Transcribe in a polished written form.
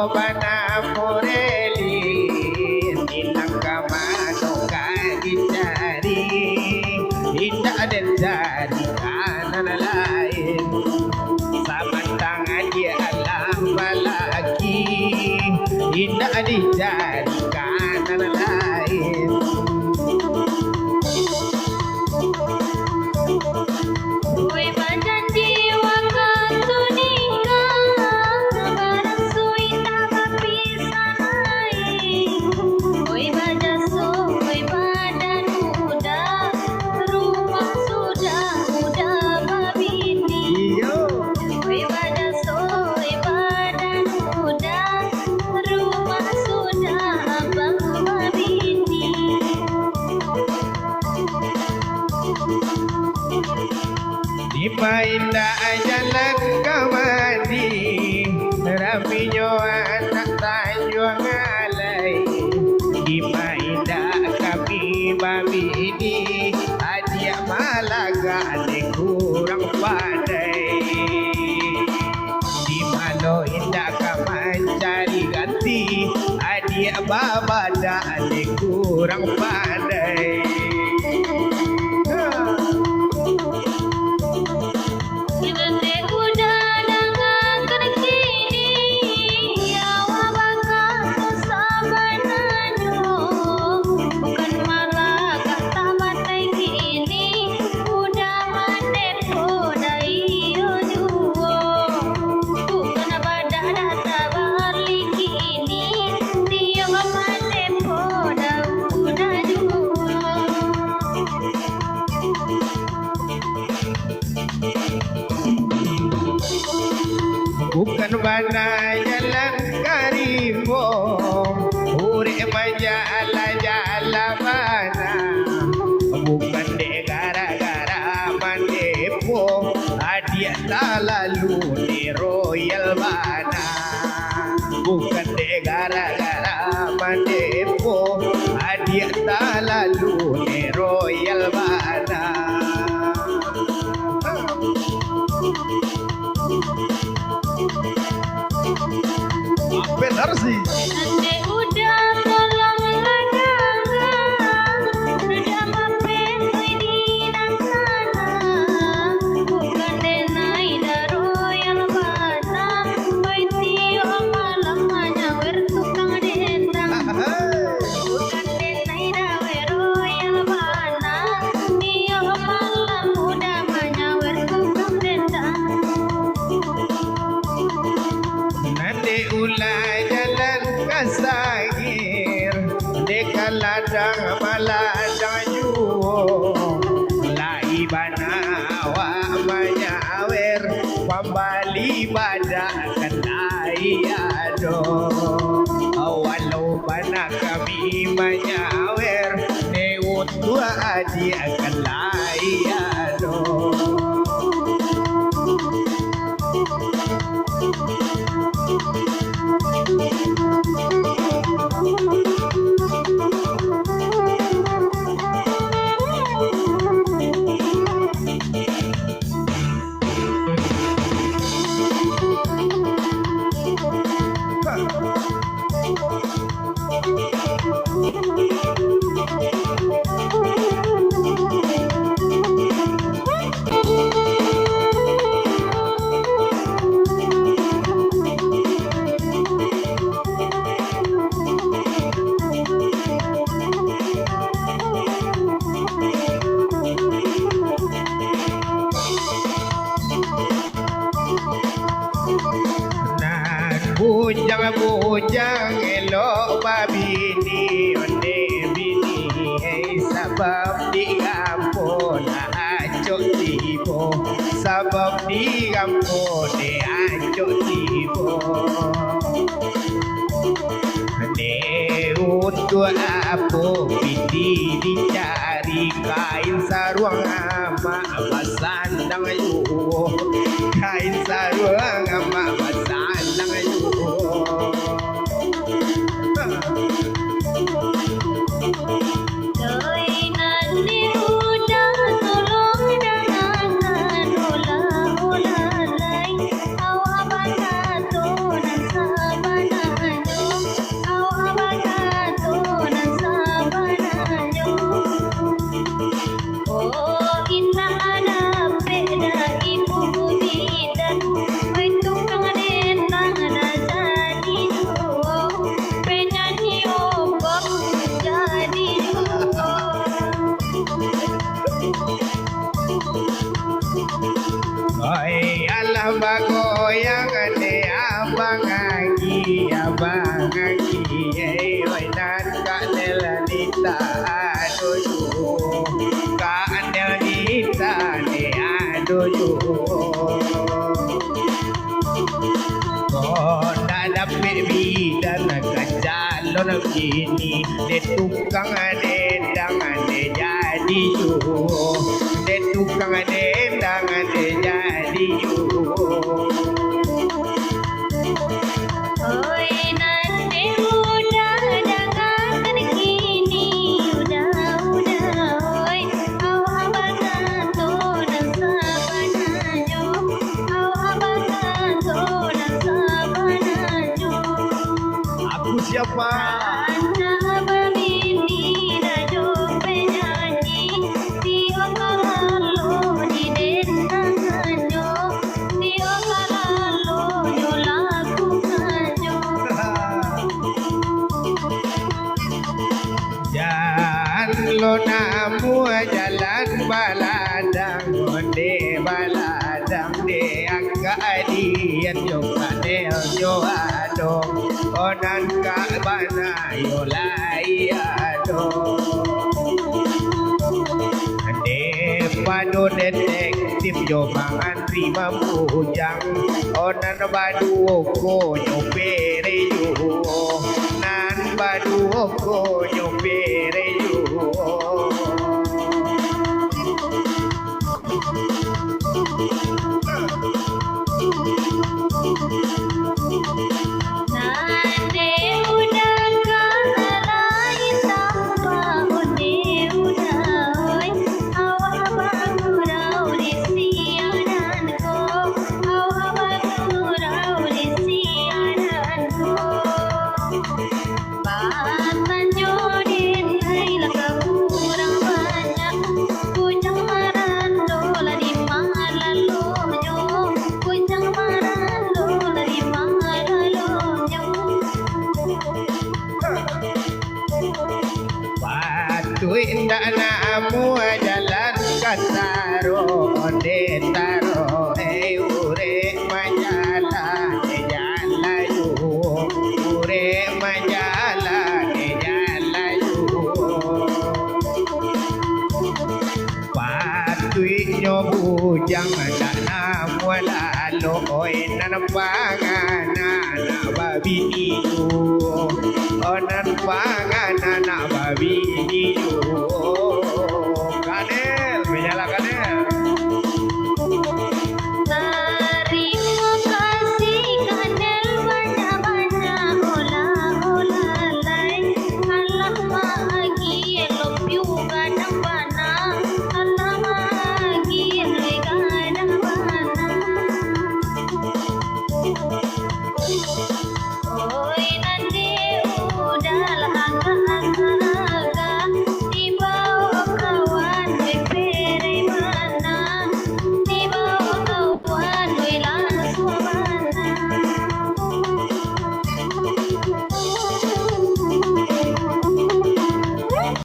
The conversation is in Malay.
bana foreli nilang kamano kagitari indah dan jari kanan lain samantang dia alam balaki indah di jari kanan lain. Paindah jalan kamandi rapinya anak tanjung alai di paindah kami babi ini adia malaga ade kurang pandai di mana indah kaman cari ganti adia babada ade kurang pandai. Bukan bana jalan karimo ure majala jala bana bukan de gara-gara mandepo adia lalu di royal bana bukan de gara-gara mandepo adia lalu di royal bana. Benar sih. Udah tolong lagangan, udah mampir di sana. Bukan denai daro yang bana, baiti malam hanya tukang dendang. Bukan denai daro yang bana, dia malam udah hanya tukang dendang. Nanti ulai jalan kasagir deka ladang maladang juo lai bana wa manyawer pambali bada kanai ado walau bana kami manyawer ne utua adi akan lai ado. Bujang elok babini onde bini hey sabab di kampung acok tibo sabab di kampung de acok tibo ne untuk apa bini dicari kain sarung ama basandang yu kain sarung ama basandang yu. Awak bangga tu dan sabana abang aki wainan kanel nita adoyu kanel nita ne adoyu kona dapet bidan kajalon kini de tukang dendang de jadi yu de tukang dendang de jadi yu Oi nanti udah jangan kini udah oi kau abakan tuh dan sabananyo kau abakan tuh dan sabananyo aku siapa anda bermimpi rajo penyanyi tio kalalo di dendanganyo tio kalalo yo lakukanyo jalan lo namu jalan baladang onde baladang de akadian yo kadel yo adong onan ka bana yo lai adong de pado detektif yo mangan terima bujang onan badu ko yo pere yo nan badu ko yo pere yo Nande udah kalai tanpa onde udah oi awak bagurau di siaranku awak bagurau di siaranku Batan jodin kailah kurang banyak kunjang marando di malalo nyo kunjang marando di malalo nyo Batu indah namu jalan kataro onde taro ure manjala jala yu ure manjala jala yu Batu inyo bujang dana muala lo oi nan pangana na babi yu